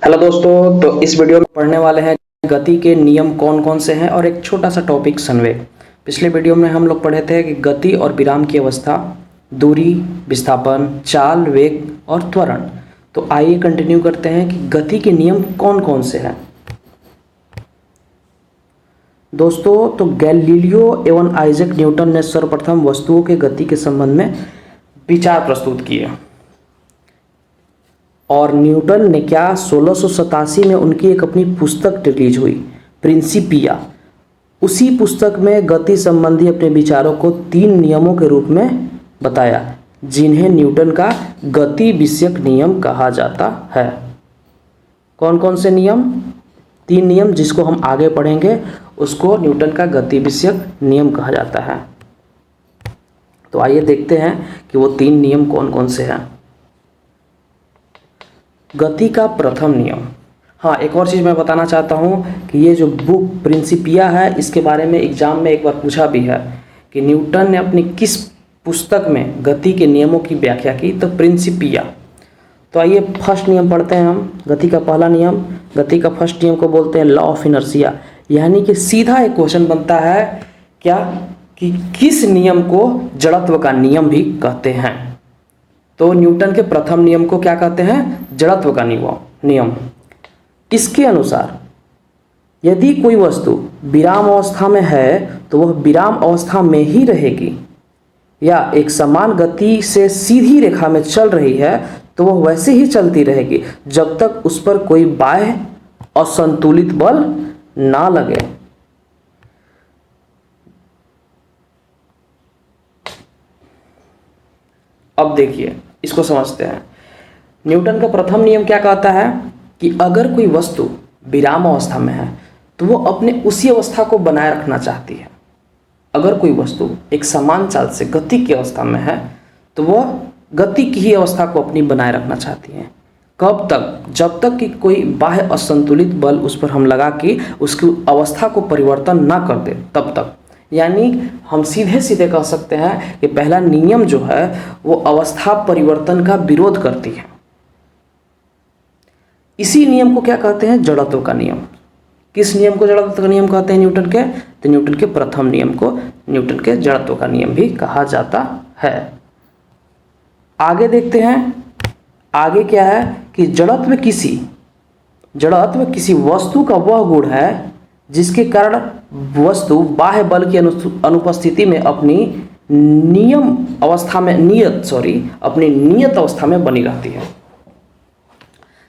Hello दोस्तों, तो इस वीडियो में पढ़ने वाले हैं गति के नियम कौन कौन से हैं और एक छोटा सा टॉपिक संवेग। पिछले वीडियो में हम लोग पढ़े थे कि गति और विराम की अवस्था, दूरी, विस्थापन, चाल, वेग और त्वरण। तो आइए कंटिन्यू करते हैं कि गति के नियम कौन कौन से हैं। दोस्तों, तो गैलीलियो एवं आइजैक न्यूटन ने सर्वप्रथम वस्तुओं के गति के संबंध में विचार प्रस्तुत किए और न्यूटन ने क्या 1687 में उनकी एक अपनी पुस्तक रिलीज हुई, प्रिंसिपिया। उसी पुस्तक में गति संबंधी अपने विचारों को 3 नियमों के रूप में बताया, जिन्हें न्यूटन का गति विषयक नियम कहा जाता है। कौन कौन से नियम? 3 नियम जिसको हम आगे पढ़ेंगे, उसको न्यूटन का गति विषयक नियम कहा जाता है। तो आइए देखते हैं कि वो 3 नियम कौन कौन से हैं। गति का प्रथम नियम। हाँ, एक और चीज़ मैं बताना चाहता हूँ कि ये जो बुक प्रिंसिपिया है, इसके बारे में एग्जाम में एक बार पूछा भी है कि न्यूटन ने अपनी किस पुस्तक में गति के नियमों की व्याख्या की, तो प्रिंसिपिया। तो आइए फर्स्ट नियम पढ़ते हैं हम। गति का पहला नियम, गति का फर्स्ट नियम को बोलते हैं लॉ ऑफ इनर्शिया। यानी कि सीधा एक क्वेश्चन बनता है क्या कि किस नियम को जड़त्व का नियम भी कहते हैं। तो न्यूटन के प्रथम नियम को क्या कहते हैं? जड़त्व का नियम। इसके अनुसार यदि कोई वस्तु विराम अवस्था में है तो वह विराम अवस्था में ही रहेगी, या एक समान गति से सीधी रेखा में चल रही है तो वह वैसे ही चलती रहेगी जब तक उस पर कोई बाह्य असंतुलित बल ना लगे। अब देखिए, इसको समझते हैं। न्यूटन का प्रथम नियम क्या कहता है कि अगर कोई वस्तु विराम अवस्था में है तो वो अपने उसी अवस्था को बनाए रखना चाहती है। अगर कोई वस्तु एक समान चाल से गति की अवस्था में है तो वह गति की ही अवस्था को अपनी बनाए रखना चाहती है। कब तक? जब तक कि कोई बाह्य असंतुलित बल उस पर हम लगा के उसकी अवस्था को परिवर्तन ना कर दे, तब तक। यानी हम सीधे सीधे कह सकते हैं कि पहला नियम जो है वो अवस्था परिवर्तन का विरोध करती है। इसी नियम को क्या कहते हैं? जड़त्व का नियम। किस नियम को जड़त्व का नियम कहते हैं न्यूटन के? तो न्यूटन के प्रथम नियम को न्यूटन के जड़त्व का नियम भी कहा जाता है। आगे देखते हैं, आगे क्या है कि जड़त्व किसी वस्तु का वह गुण है जिसके कारण वस्तु बाह्य बल की अनुपस्थिति में अपनी नियत अवस्था में बनी रहती है।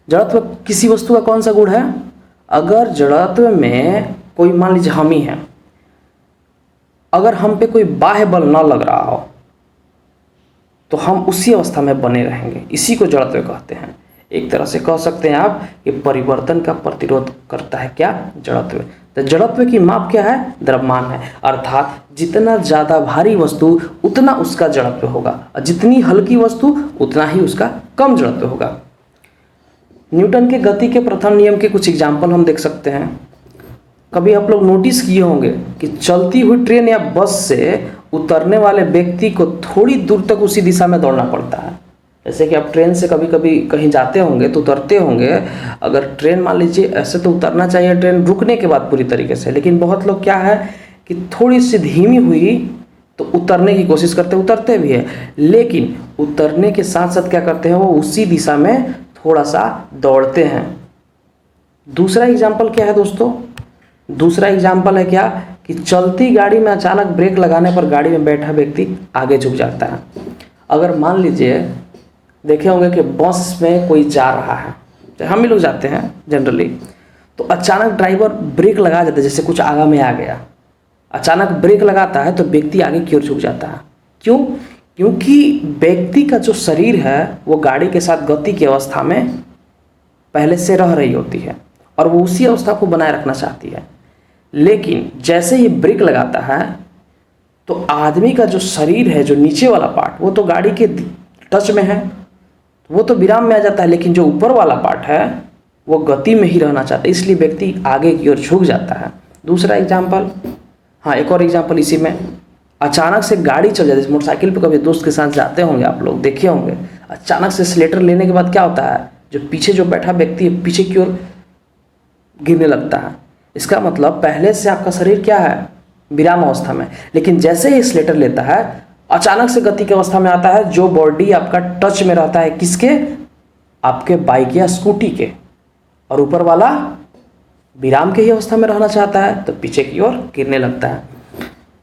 जड़त्व किसी वस्तु का कौन सा गुण है? अगर जड़त्व में कोई, मान लीजिए हम ही हैं, अगर हम पे कोई बाह्य बल ना लग रहा हो तो हम उसी अवस्था में बने रहेंगे। इसी को जड़त्व कहते हैं। एक तरह से कह सकते हैं आप कि परिवर्तन का प्रतिरोध करता है क्या? जड़त्व। तो जड़त्व की माप क्या है? द्रव्यमान है। अर्थात जितना ज़्यादा भारी वस्तु उतना उसका जड़त्व होगा, और जितनी हल्की वस्तु उतना ही उसका कम जड़त्व होगा। न्यूटन के गति के प्रथम नियम के कुछ एग्जाम्पल हम देख सकते हैं। कभी आप लोग नोटिस किए होंगे कि चलती हुई ट्रेन या बस से उतरने वाले व्यक्ति को थोड़ी दूर तक उसी दिशा में दौड़ना पड़ता है। जैसे कि आप ट्रेन से कभी कभी कहीं जाते होंगे तो उतरते होंगे, अगर ट्रेन मान लीजिए ऐसे तो उतरना चाहिए ट्रेन रुकने के बाद पूरी तरीके से, लेकिन बहुत लोग क्या है कि थोड़ी सी धीमी हुई तो उतरने की कोशिश करते, उतरते भी है, लेकिन उतरने के साथ साथ क्या करते हैं, वो उसी दिशा में थोड़ा सा दौड़ते हैं। दूसरा एग्जाम्पल क्या है दोस्तों? दूसरा एग्जाम्पल है क्या कि चलती गाड़ी में अचानक ब्रेक लगाने पर गाड़ी में बैठा व्यक्ति आगे झुक जाता है। अगर मान लीजिए देखे होंगे कि बस में कोई जा रहा है, हम ही लोग जाते हैं जनरली, तो अचानक ड्राइवर ब्रेक लगा जाता है, जैसे कुछ आगे में आ गया, अचानक ब्रेक लगाता है तो व्यक्ति आगे की ओर झुक जाता है। क्यों? क्योंकि व्यक्ति का जो शरीर है वो गाड़ी के साथ गति की अवस्था में पहले से रह रही होती है और वो उसी अवस्था को बनाए रखना चाहती है। लेकिन जैसे ही ब्रेक लगाता है तो आदमी का जो शरीर है, जो नीचे वाला पार्ट, वो तो गाड़ी के टच में है, वो तो विराम में आ जाता है, लेकिन जो ऊपर वाला पार्ट है वो गति में ही रहना चाहता है, इसलिए व्यक्ति आगे की ओर झुक जाता है। दूसरा एग्जाम्पल, हाँ एक और एग्जाम्पल इसी में, अचानक से गाड़ी चल जाती है, मोटरसाइकिल पे कभी दोस्त के साथ जाते होंगे आप लोग, देखे होंगे, अचानक से एक्सीलेटर लेने के बाद क्या होता है, जो पीछे जो बैठा व्यक्ति है पीछे की ओर गिरने लगता है। इसका मतलब पहले से आपका शरीर क्या है, विराम अवस्था में, लेकिन जैसे ही एक्सीलरेटर लेता है अचानक से गति की अवस्था में आता है। जो बॉडी आपका टच में रहता है किसके, आपके बाइक या स्कूटी के, और ऊपर वाला विराम के ही अवस्था में रहना चाहता है तो पीछे की ओर गिरने लगता है।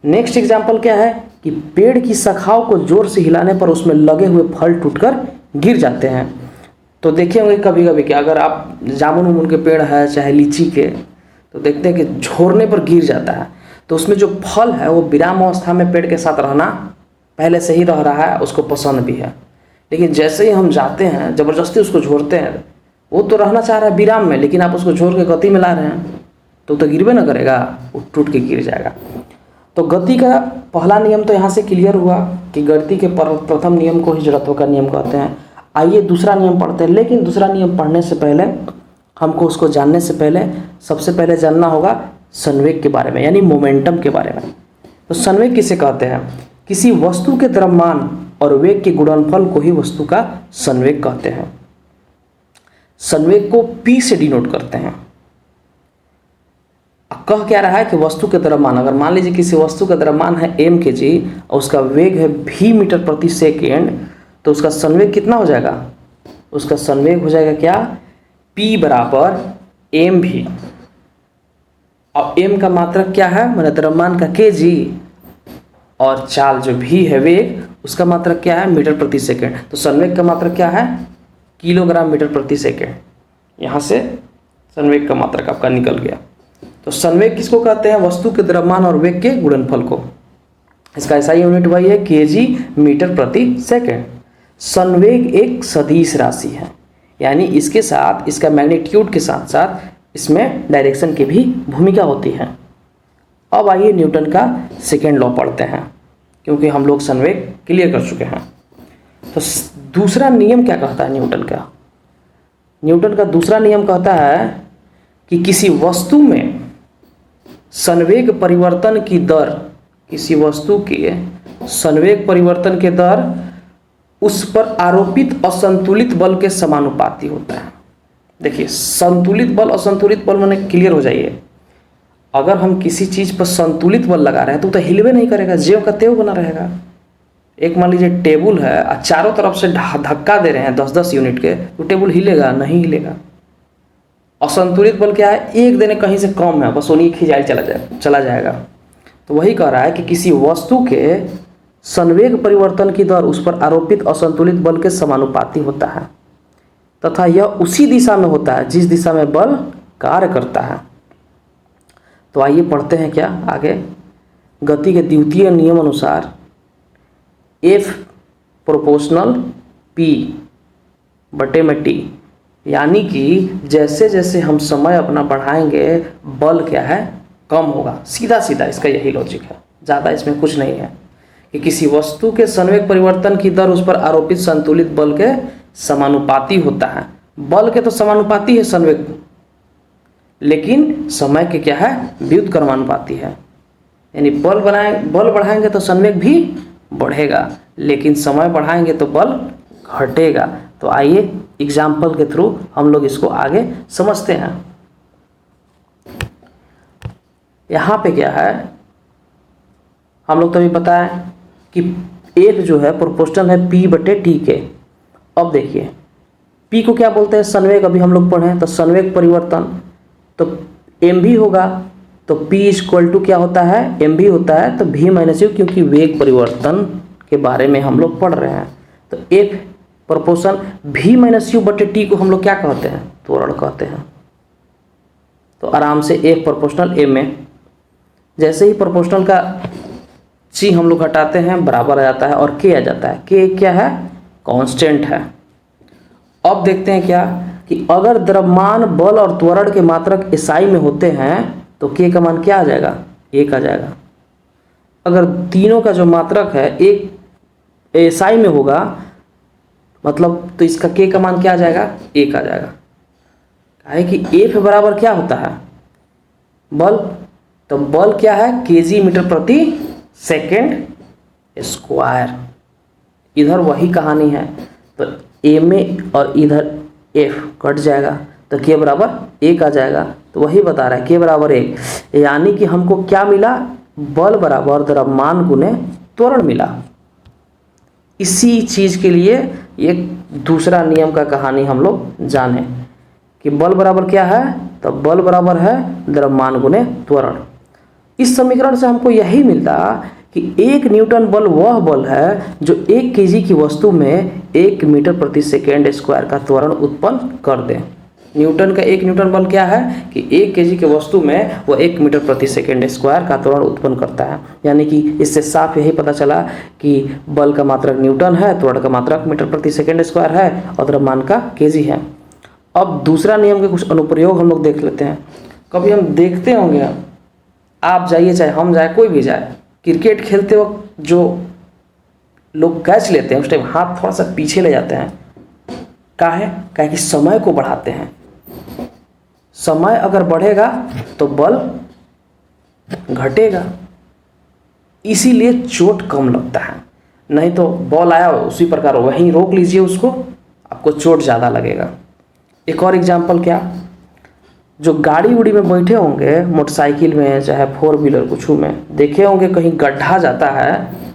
नेक्स्ट एग्जाम्पल क्या है कि पेड़ की शाखाओं को जोर से हिलाने पर उसमें लगे हुए फल टूटकर गिर जाते हैं। तो देखे होंगे कभी कभी कि अगर आप जामुन उमुन के पेड़ है चाहे लीची के, तो देखते हैं कि झोरने पर गिर जाता है, तो उसमें जो फल है वो विराम अवस्था में पेड़ के साथ रहना पहले से ही रह रहा है, उसको पसंद भी है। लेकिन जैसे ही हम जाते हैं ज़बरदस्ती उसको झोरते हैं, वो तो रहना चाह रहा है विराम में, लेकिन आप उसको झोर के गति में ला रहे हैं तो गिरबे ना करेगा, वो टूट के गिर जाएगा। तो गति का पहला नियम तो यहाँ से क्लियर हुआ कि गति के प्रथम नियम को ही जड़त्व का नियम कहते हैं। आइए दूसरा नियम पढ़ते हैं, लेकिन दूसरा नियम पढ़ने से पहले हमको उसको जानने से पहले सबसे पहले जानना होगा संवेग के बारे में, यानी मोमेंटम के बारे में। तो संवेग किसे कहते हैं, किसी वस्तु के द्रव्यमान और वेग के गुणनफल को ही वस्तु का संवेग कहते हैं। संवेग को P से डिनोट करते हैं। कह क्या रहा है कि वस्तु के द्रव्यमान, अगर मान लीजिए किसी वस्तु का द्रव्यमान है m kg और उसका वेग है v मीटर प्रति सेकेंड, तो उसका संवेग कितना हो जाएगा, उसका संवेग हो जाएगा क्या, P बराबर mv। और m का मात्रक क्या है, मैंने द्रव्यमान का kg, और चाल जो v है वेग उसका मात्रक क्या है, मीटर प्रति सेकेंड। तो संवेग का मात्रक क्या है, किलोग्राम मीटर प्रति सेकेंड। यहाँ से संवेग का मात्रक आपका निकल गया। तो संवेग किसको कहते हैं, वस्तु के द्रव्यमान और वेग के गुणनफल को। इसका ऐसा यूनिट वही है केजी मीटर प्रति सेकेंड। संवेग एक सदिश राशि है, यानी इसके साथ, इसका मैग्नीट्यूड के साथ साथ इसमें डायरेक्शन की भी भूमिका होती है। अब आइए न्यूटन का सेकेंड लॉ पढ़ते हैं, क्योंकि हम लोग संवेग क्लियर कर चुके हैं। तो दूसरा नियम क्या कहता है न्यूटन का, न्यूटन का दूसरा नियम कहता है कि किसी वस्तु में संवेग परिवर्तन की दर, किसी वस्तु के संवेग परिवर्तन के दर उस पर आरोपित असंतुलित बल के समानुपाती होता है। देखिए संतुलित बल असंतुलित बल माने क्लियर हो जाइए। अगर हम किसी चीज़ पर संतुलित बल लगा रहे हैं तो हिलवे नहीं करेगा, ज्यों का त्यों बना रहेगा। एक मान लीजिए टेबल है और चारों तरफ से धक्का दे रहे हैं 10-10 यूनिट के, तो टेबल हिलेगा नहीं, हिलेगा। असंतुलित बल क्या है, एक देने कहीं से कम है, बस उन्हीं खिंचाई चला जाएगा। तो वही कह रहा है कि किसी वस्तु के संवेग परिवर्तन की दर उस पर आरोपित असंतुलित बल के समानुपाती होता है, तथा यह उसी दिशा में होता है जिस दिशा में बल कार्य करता है। तो आइए पढ़ते हैं क्या आगे। गति के द्वितीय नियम अनुसार F प्रोपोर्शनल P बटे में T, यानी कि जैसे जैसे हम समय अपना बढ़ाएंगे बल क्या है, कम होगा। सीधा सीधा इसका यही लॉजिक है, ज़्यादा इसमें कुछ नहीं है कि किसी वस्तु के संवेग परिवर्तन की दर उस पर आरोपित संतुलित बल के समानुपाती होता है। बल के तो समानुपाती है संवेग, लेकिन समय के क्या है, व्युत्क्रमानुपाती है। यानी बल बढ़ाएंगे तो संवेग भी बढ़ेगा, लेकिन समय बढ़ाएंगे तो बल घटेगा। तो आइए एग्जाम्पल के थ्रू हम लोग इसको आगे समझते हैं। यहाँ पे क्या है, हम लोग तो अभी पता है कि एक जो है प्रोपोर्शनल है P बटे T के। अब देखिए P को क्या बोलते हैं, संवेग, अभी हम लोग पढ़े। तो संवेग परिवर्तन तो mv होगा, तो P इक्वल टू क्या होता है, mv होता है, तो v माइनस यू, क्योंकि वेग परिवर्तन के बारे में हम लोग पढ़ रहे हैं। तो F proportion v minus you बटे T को हम लोग क्या कहते हैं, त्वरण कहते हैं। तो आराम से F प्रोपोर्शनल m में, जैसे ही प्रोपोर्शनल का ची हम लोग हटाते हैं बराबर आ जाता है और k आ जाता है। k क्या है, कांस्टेंट है। अब देखते हैं क्या कि अगर द्रव्यमान, बल और त्वरण के मात्रक SI में होते हैं तो k का मान क्या आ जाएगा, 1 आ जाएगा। अगर तीनों का जो मात्रक है एक SI में होगा, मतलब तो इसका k का मान क्या आ जाएगा, 1 आ जाएगा। है कि F बराबर क्या होता है, बल। तो बल क्या है, kg मीटर प्रति सेकेंड स्क्वायर। इधर वही कहानी है। तो m और इधर F कट जाएगा तो K बराबर 1 आ जाएगा। तो वही बता रहा है K बराबर 1, यानी कि हमको क्या मिला, बल बराबर द्रव्यमान गुने त्वरण मिला। इसी चीज़ के लिए एक दूसरा नियम का कहानी हम लोग जाने कि बल बराबर क्या है, तो बल बराबर है द्रव्यमान गुने त्वरण। इस समीकरण से हमको यही मिलता कि 1 न्यूटन बल वह बल है जो 1 केजी की वस्तु में 1 मीटर प्रति सेकेंड स्क्वायर का त्वरण उत्पन्न कर दे। न्यूटन का 1 न्यूटन बल क्या है कि 1 केजी की वस्तु में वो 1 मीटर प्रति सेकेंड स्क्वायर का त्वरण उत्पन्न करता है। यानी कि इससे साफ यही पता चला कि बल का मात्रक न्यूटन है, त्वरण का मात्रक मीटर प्रति सेकेंड स्क्वायर है और द्रव्यमान का केजी है। अब दूसरा नियम के कुछ अनुप्रयोग हम लोग देख लेते हैं। कभी हम देखते होंगे, आप जाइए चाहे हम जाए कोई भी जाए, क्रिकेट खेलते वक्त जो लोग कैच लेते हैं उस टाइम हाथ थोड़ा सा पीछे ले जाते हैं, काहे कि समय को बढ़ाते हैं। समय अगर बढ़ेगा तो बल घटेगा, इसीलिए चोट कम लगता है। नहीं तो बॉल आया उसी प्रकार वहीं रोक लीजिए उसको, आपको चोट ज़्यादा लगेगा। एक और एग्जांपल क्या, जो गाड़ी उड़ी में बैठे होंगे, मोटरसाइकिल में चाहे 4 व्हीलर कुछ में, देखे होंगे कहीं गड्ढा जाता है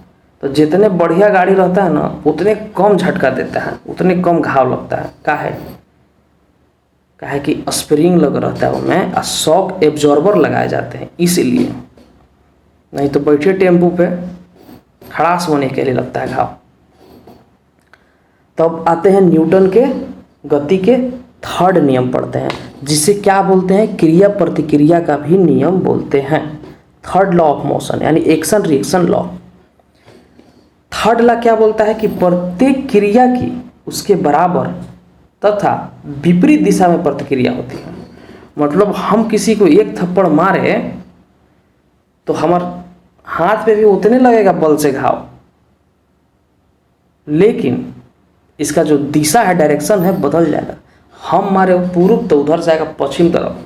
तो जितने बढ़िया गाड़ी रहता है ना उतने कम झटका देता है, उतने कम घाव लगता है। काहे कि स्प्रिंग लग रहता है उनमें और शॉक एब्जॉर्बर लगाए जाते हैं, इसीलिए। नहीं तो बैठे टेम्पू पे खड़ास होने के लिए लगता है घाव। तब आते हैं न्यूटन के गति के थर्ड नियम पढ़ते हैं, जिसे क्या बोलते हैं, क्रिया प्रतिक्रिया का भी नियम बोलते हैं। थर्ड लॉ ऑफ मोशन यानी action reaction law. Third law क्या बोलता है कि प्रत्येक क्रिया की उसके बराबर तथा विपरीत दिशा में प्रतिक्रिया होती है। मतलब हम किसी को एक थप्पड़ मारे तो हमारे हाथ पे भी उतने लगेगा बल से घाव, लेकिन इसका जो दिशा है, डायरेक्शन है, बदल जाएगा। हम मारे पूर्व तो उधर जाएगा पश्चिम तरफ,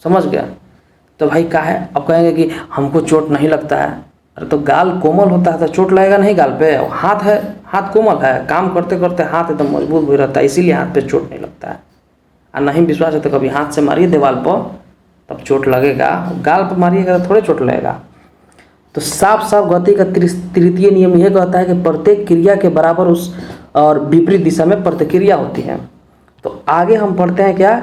समझ गया। तो भाई क्या है, अब कहेंगे कि हमको चोट नहीं लगता है। अरे तो गाल कोमल होता है तो चोट लगेगा नहीं गाल पे, हाथ है, हाथ कोमल है, काम करते करते हाथ एकदम मजबूत भी रहता है, इसीलिए हाथ पे चोट नहीं लगता है। और नहीं विश्वास है तो कभी हाथ से मारिए दीवार पर, तब चोट लगेगा। गाल पर मारिएगा तो थोड़े चोट लगेगा। तो साफ साफ गति का तृतीय नियम यह कहता है कि प्रत्येक क्रिया के बराबर उस और विपरीत दिशा में प्रतिक्रिया होती है। तो आगे हम पढ़ते हैं क्या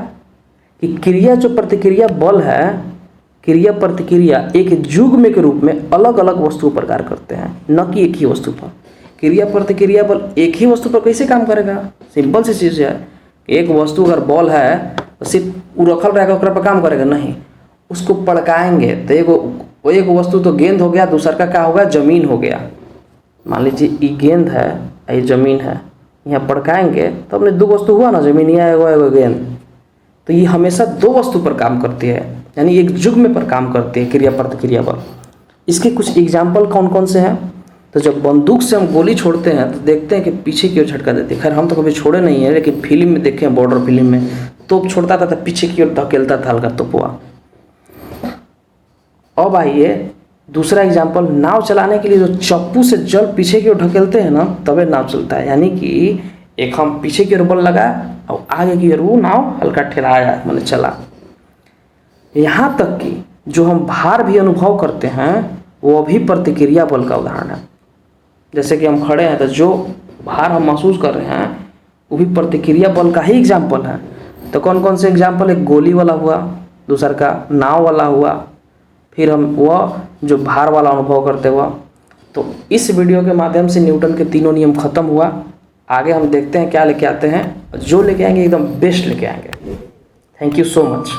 कि क्रिया जो प्रतिक्रिया बल है, क्रिया प्रतिक्रिया एक युग्म के रूप में अलग अलग वस्तु पर कार्य करते हैं, न कि एक ही वस्तु पर। क्रिया प्रतिक्रिया बल एक ही वस्तु पर कैसे काम करेगा, सिंपल सी चीज़ है। एक वस्तु अगर बॉल है तो सिर्फ वो रखल रहेगा उस पर काम करेगा नहीं, उसको पड़काएंगे तो एक वस्तु तो गेंद हो गया, दूसरा का क्या होगा, जमीन हो गया। मान लीजिए ये गेंद है, ये जमीन है, यहाँ पड़काएंगे तो अपने 2 वस्तु हुआ ना, जमीन या एगो गेंद। तो ये हमेशा 2 वस्तु पर काम करती है, यानी एक युग्म पर काम करती है क्रिया प्रतिक्रिया बल। इसके कुछ एग्जाम्पल कौन कौन से हैं, तो जब बंदूक से हम गोली छोड़ते हैं तो देखते हैं कि पीछे की ओर झटका देती है। खैर हम तो कभी छोड़े नहीं है, लेकिन फिल्म में देखे हैं, बॉर्डर फिल्म में तोप छोड़ता था तो पीछे की ओर धकेलता था हल्का तोपुआ। अब आइए दूसरा एग्जाम्पल, नाव चलाने के लिए जो चप्पू से जल पीछे की ओर ढकेलते हैं ना, तबे नाव चलता है। यानी कि एक हम पीछे की ओर बल लगाया और आगे की ओर वो नाव हल्का ठेलाया, मैंने चला। यहाँ तक कि जो हम भार भी अनुभव करते हैं वो भी प्रतिक्रिया बल का उदाहरण है। जैसे कि हम खड़े हैं तो जो भार हम महसूस कर रहे हैं वो भी प्रतिक्रिया बल का ही एग्जाम्पल है। तो कौन कौन से एग्जाम्पल, एक गोली वाला हुआ, दूसरा का नाव वाला हुआ, फिर हम वह जो भार वाला अनुभव करते हुआ। तो इस वीडियो के माध्यम से न्यूटन के तीनों नियम खत्म हुआ। आगे हम देखते हैं क्या लेके आते हैं, जो लेके आएंगे एकदम बेस्ट लेके आएंगे। Thank you so much.